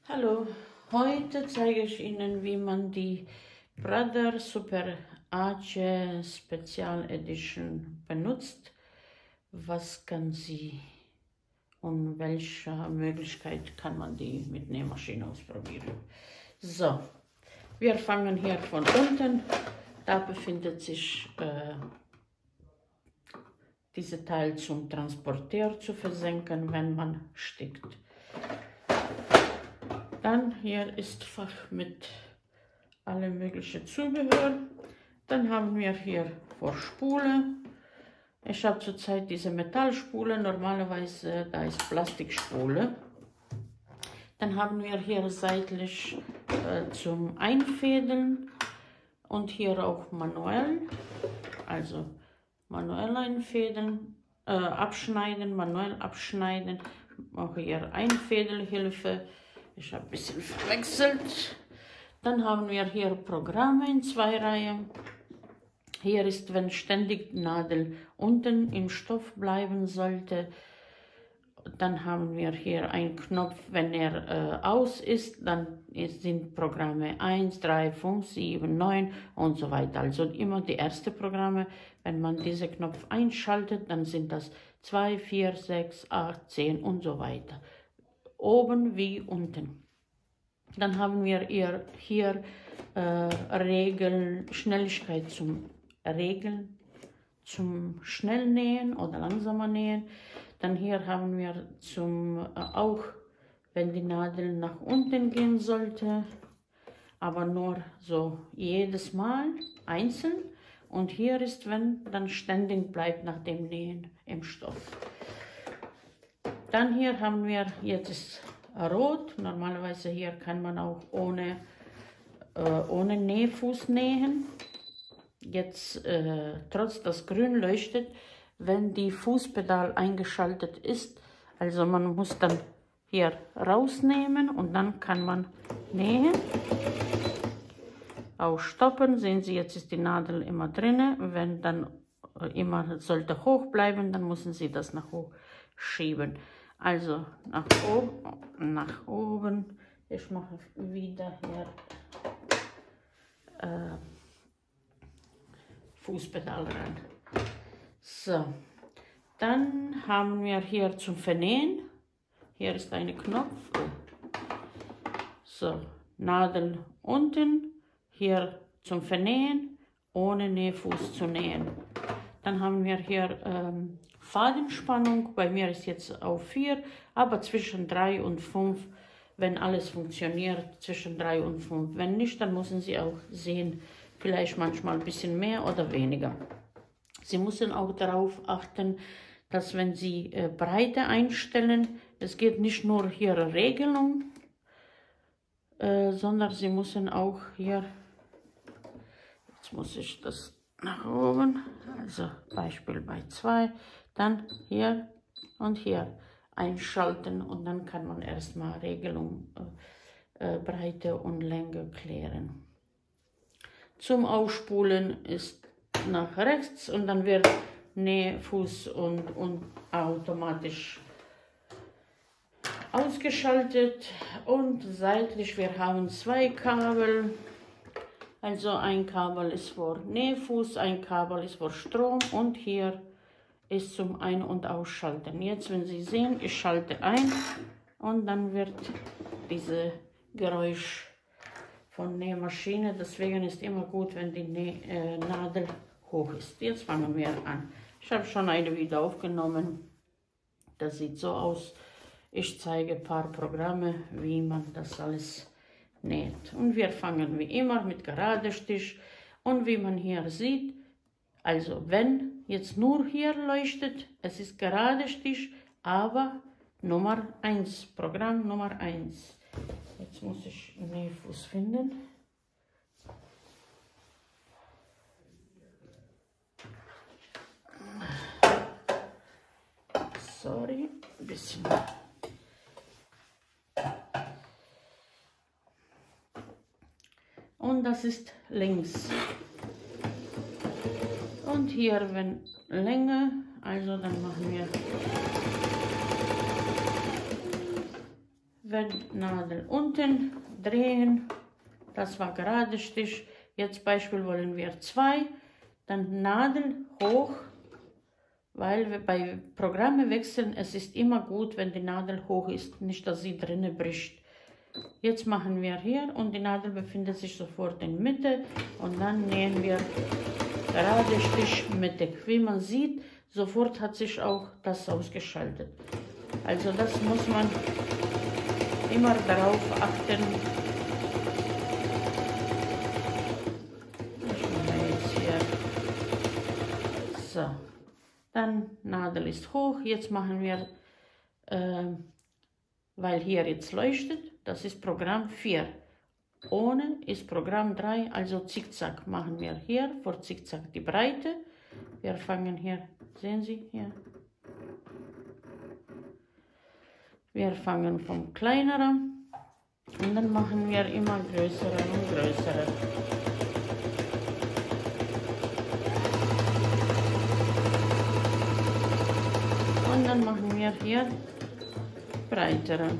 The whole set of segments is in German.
Hallo, heute zeige ich Ihnen, wie man die Brother Super Ace Special Edition benutzt. Was kann sie und welche Möglichkeit kann man die mit Nähmaschine ausprobieren. So, wir fangen hier von unten. Da befindet sich dieser Teil zum Transporteur zu versenken, wenn man stickt. Dann hier ist Fach mit allem möglichen Zubehör. Dann haben wir hier Vorspule. Ich habe zurzeit diese Metallspule, normalerweise da ist Plastikspule. Dann haben wir hier seitlich zum Einfädeln und hier auch manuell, also manuell einfädeln, abschneiden, manuell abschneiden. Auch hier Einfädelhilfe. Ich habe ein bisschen verwechselt. Dann haben wir hier Programme in 2 Reihen. Hier ist, wenn ständig die Nadel unten im Stoff bleiben sollte. Dann haben wir hier einen Knopf, wenn er aus ist, dann sind Programme 1, 3, 5, 7, 9 und so weiter. Also immer die ersten Programme. Wenn man diesen Knopf einschaltet, dann sind das 2, 4, 6, 8, 10 und so weiter. Oben wie unten. Dann haben wir hier Regeln, Schnelligkeit zum Regeln, zum Schnellnähen oder langsamer Nähen. Dann hier haben wir auch, wenn die Nadel nach unten gehen sollte, aber nur so jedes Mal einzeln. Und hier ist, wenn dann ständig bleibt nach dem Nähen im Stoff. Dann hier haben wir, jetzt ist rot, normalerweise hier kann man auch ohne Nähfuß nähen. Jetzt, trotz dass grün leuchtet, wenn die Fußpedal eingeschaltet ist, also man muss dann hier rausnehmen und dann kann man nähen. Auch stoppen, sehen Sie, jetzt ist die Nadel immer drin. Wenn dann immer sollte hoch bleiben, dann müssen Sie das nach hoch schieben. Also nach oben. Ich mache wieder hier Fußpedal ran. So, dann haben wir hier zum Vernähen. Hier ist ein Knopf. So, Nadel unten. Hier zum Vernähen, ohne Nähfuß zu nähen. Dann haben wir hier Fadenspannung. Bei mir ist jetzt auf 4, aber zwischen 3 und 5, wenn alles funktioniert, zwischen 3 und 5. Wenn nicht, dann müssen Sie auch sehen, vielleicht manchmal ein bisschen mehr oder weniger. Sie müssen auch darauf achten, dass wenn Sie Breite einstellen, es geht nicht nur hier Regelung, sondern Sie müssen auch hier, jetzt muss ich das nach oben, also Beispiel bei 2, dann hier und hier einschalten und dann kann man erstmal Regelung, Breite und Länge klären. Zum Ausspulen ist nach rechts und dann wird Nähfuß und automatisch ausgeschaltet. Und seitlich, wir haben 2 Kabel. Also ein Kabel ist für Nähfuß, ein Kabel ist für Strom und hier ist zum Ein- und Ausschalten. Jetzt, wenn Sie sehen, ich schalte ein und dann wird dieses Geräusch von Nähmaschine. Deswegen ist immer gut, wenn die Nadel hoch ist. Jetzt fangen wir an. Ich habe schon eine wieder aufgenommen. Das sieht so aus. Ich zeige ein paar Programme, wie man das alles näht. Und wir fangen wie immer mit gerade Stich. Und wie man hier sieht, also wenn jetzt nur hier leuchtet, es ist gerade Stich, aber Nummer 1, Programm Nummer 1. Jetzt muss ich einen Nähfuß finden. Sorry, ein bisschen. Und das ist links. Und hier, wenn Länge, also dann machen wir wird Nadel unten drehen, das war gerade Stich, jetzt Beispiel wollen wir 2, dann Nadel hoch, weil wir bei Programme wechseln, es ist immer gut, wenn die Nadel hoch ist, nicht dass sie drinnen bricht. Jetzt machen wir hier und die Nadel befindet sich sofort in Mitte und dann nähen wir gerade Stich mittig. Wie man sieht, sofort hat sich auch das ausgeschaltet. Also das muss man immer darauf achten. Ich mache jetzt hier. So, dann Nadel ist hoch. Jetzt machen wir, weil hier jetzt leuchtet, das ist Programm 4. Ohne ist Programm 3, also Zickzack machen wir hier vor Zickzack die Breite. Wir fangen hier, sehen Sie hier. Wir fangen vom kleineren und dann machen wir immer größere und größere. Und dann machen wir hier breitere.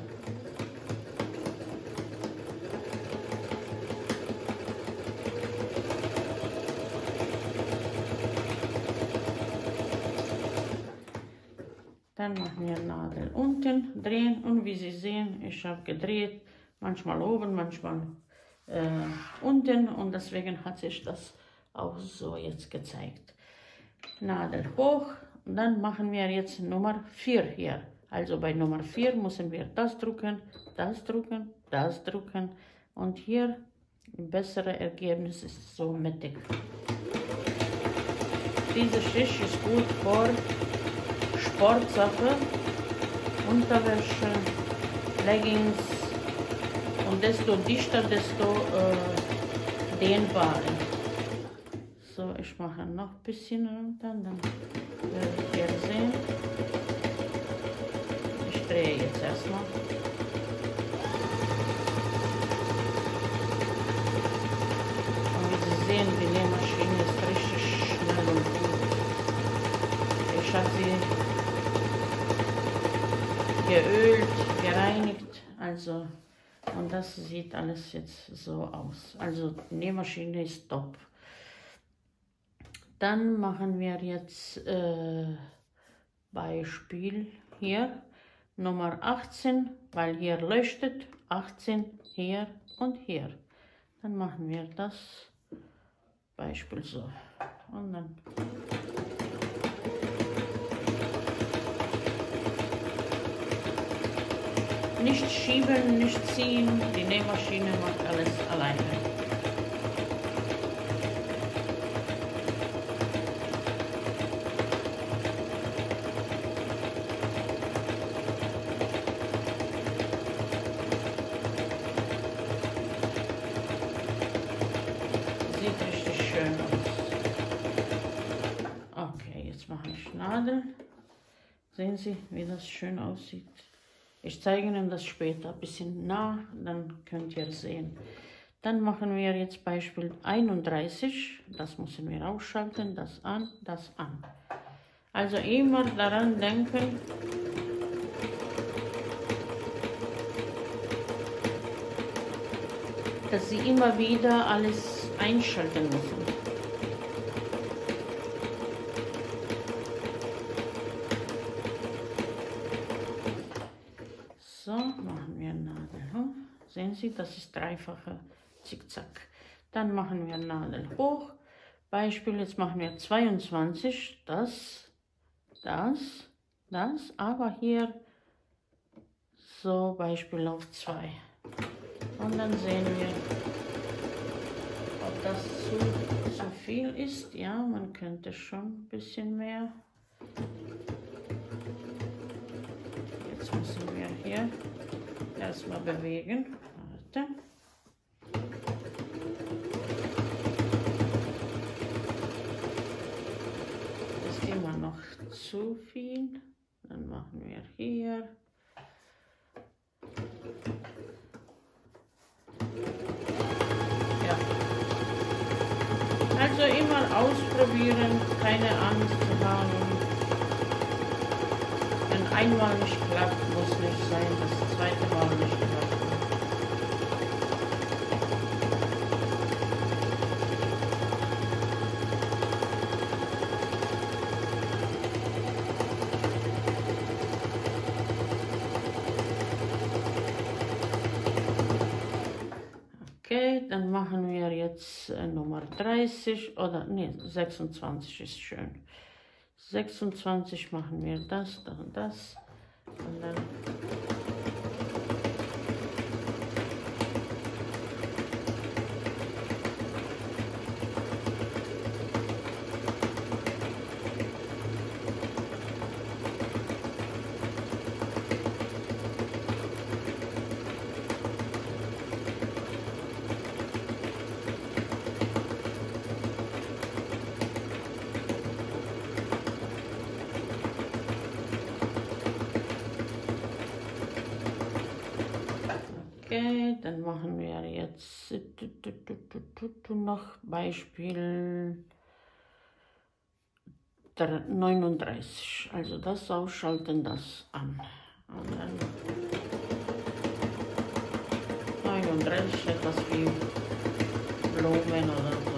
Dann machen wir Nadel unten, drehen und wie Sie sehen, ich habe gedreht, manchmal oben, manchmal unten und deswegen hat sich das auch so jetzt gezeigt. Nadel hoch und dann machen wir jetzt Nummer 4 hier. Also bei Nummer 4 müssen wir das drücken, das drücken, das drücken und hier ein besseres Ergebnis ist so mittig. Diese Schicht ist gut vor Sportsache, Unterwäsche, Leggings und desto dichter, desto dehnbarer. So, ich mache noch ein bisschen runter, dann werdet ihr sehen. Ich drehe jetzt erstmal. Und wie Sie sehen, die Nähmaschine ist richtig schnell und gut. Ich habe sie geölt, gereinigt, also und das sieht alles jetzt so aus. Also die Nähmaschine ist top. Dann machen wir jetzt Beispiel hier Nummer 18, weil hier leuchtet 18 hier und hier. Dann machen wir das Beispiel so und dann nicht schieben, nicht ziehen, die Nähmaschine macht alles alleine. Sieht richtig schön aus. Okay, jetzt mache ich Nadel. Sehen Sie, wie das schön aussieht? Ich zeige Ihnen das später ein bisschen nah, dann könnt ihr sehen. Dann machen wir jetzt Beispiel 31. Das müssen wir ausschalten, das an, das an. Also immer daran denken, dass Sie immer wieder alles einschalten müssen. So, machen wir Nadel hoch. Sehen Sie, das ist dreifache Zickzack. Dann machen wir Nadel hoch. Beispiel, jetzt machen wir 22. Das, aber hier so Beispiel auf 2. Und dann sehen wir, ob das zu viel ist. Ja, man könnte schon ein bisschen mehr. Jetzt müssen wir hier erstmal bewegen. Warte. Das ist immer noch zu viel. Dann machen wir hier. Ja. Also immer ausprobieren, keine Angst zu haben. Wenn einmal nicht klappt, muss nicht sein, dass das zweite Mal nicht klappt. dann machen wir jetzt Nummer 30 oder ne, 26 ist schön. 26 machen wir das, dann das und dann okay, dann machen wir jetzt noch Beispiel 39. Also das ausschalten, das an. Und dann 39, etwas wie Blumen oder so.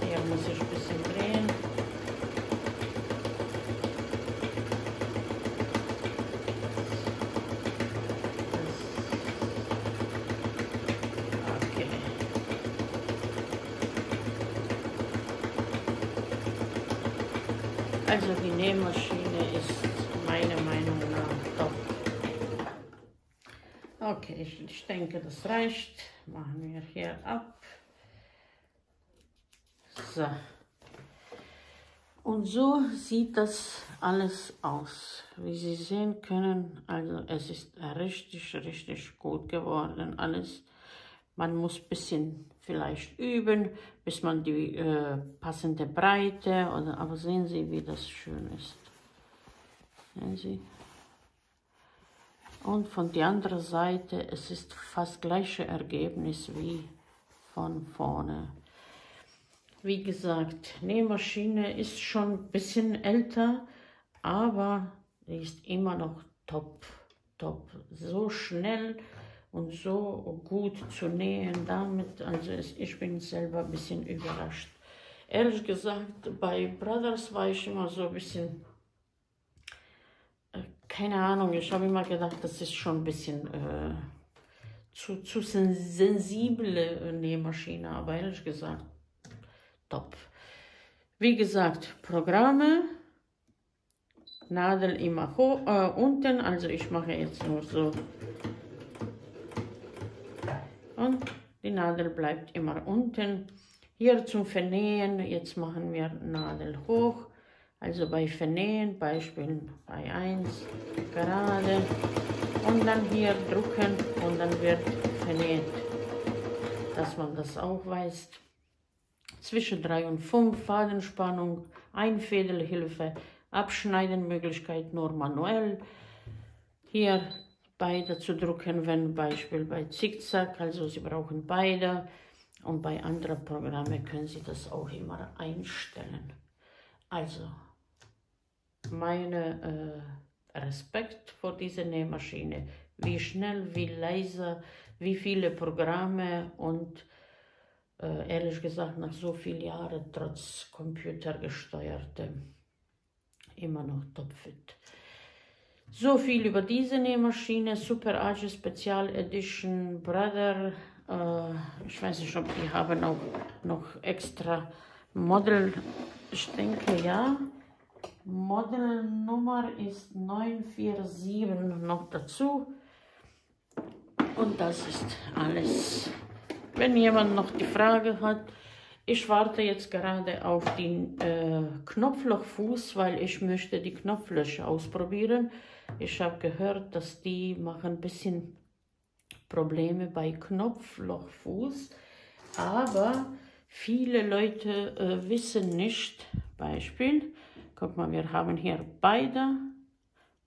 Hier muss ich ein bisschen drehen. Also die Nähmaschine ist meiner Meinung nach top. Okay, ich denke, das reicht. Machen wir hier ab. So. Und so sieht das alles aus. Wie Sie sehen können, also es ist richtig gut geworden alles. Man muss ein bisschen vielleicht üben, bis man die passende Breite, aber sehen Sie, wie das schön ist. Sehen Sie? Und von der anderen Seite, es ist fast gleiche Ergebnis wie von vorne. Wie gesagt, Nähmaschine ist schon ein bisschen älter, aber die ist immer noch top. So schnell und so gut zu nähen damit, also ich bin selber ein bisschen überrascht. Ehrlich gesagt, bei Brothers war ich immer so ein bisschen, keine Ahnung, ich habe immer gedacht, das ist schon ein bisschen zu sensible Nähmaschine, aber ehrlich gesagt, top. Wie gesagt, Programme, Nadel immer unten, also ich mache jetzt nur so. Und die Nadel bleibt immer unten. Hier zum Vernähen, jetzt machen wir Nadel hoch. Also bei Vernähen, Beispiel bei 1, gerade. Und dann hier drücken und dann wird vernäht. Dass man das auch weiß. Zwischen 3 und 5 Fadenspannung, Einfädelhilfe, Abschneidenmöglichkeit nur manuell. Hier beide zu drücken, wenn Beispiel bei Zickzack, also Sie brauchen beide. Und bei anderen Programmen können Sie das auch immer einstellen. Also, meine Respekt vor dieser Nähmaschine. Wie schnell, wie leise, wie viele Programme und ehrlich gesagt nach so vielen Jahren trotz computergesteuerte immer noch topfit. So viel über diese Nähmaschine, Super Age Special Edition Brother. Ich weiß nicht, ob die haben auch noch extra Model. Ich denke ja. Modelnummer ist 947 noch dazu. Und das ist alles. Wenn jemand noch die Frage hat, ich warte jetzt gerade auf den Knopflochfuß, weil ich möchte die Knopflöcher ausprobieren. Ich habe gehört, dass die machen ein bisschen Probleme bei Knopflochfuß, aber viele Leute wissen nicht, Beispiel, guck mal, wir haben hier beide,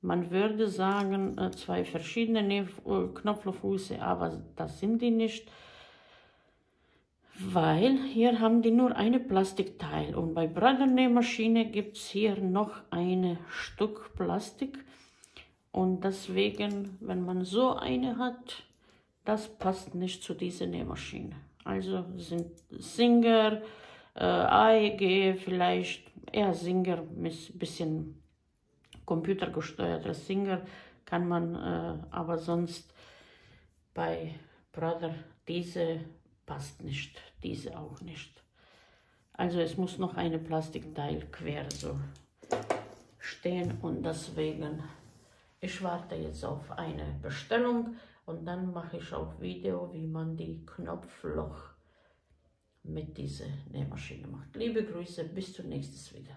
man würde sagen 2 verschiedene Knopflochfuße, aber das sind die nicht. Weil hier haben die nur eine Plastikteil und bei Brother Nähmaschine gibt es hier noch ein Stück Plastik und deswegen, wenn man so eine hat, das passt nicht zu dieser Nähmaschine. Also sind Singer, AEG vielleicht eher Singer mit bisschen computergesteuerter Singer kann man, aber sonst bei Brother, diese passt nicht, diese auch nicht. Also es muss noch eine Plastikteil quer so stehen und deswegen, ich warte jetzt auf eine Bestellung und dann mache ich auch Video, wie man die Knopfloch mit dieser Nähmaschine macht. Liebe Grüße, bis zum nächsten Video.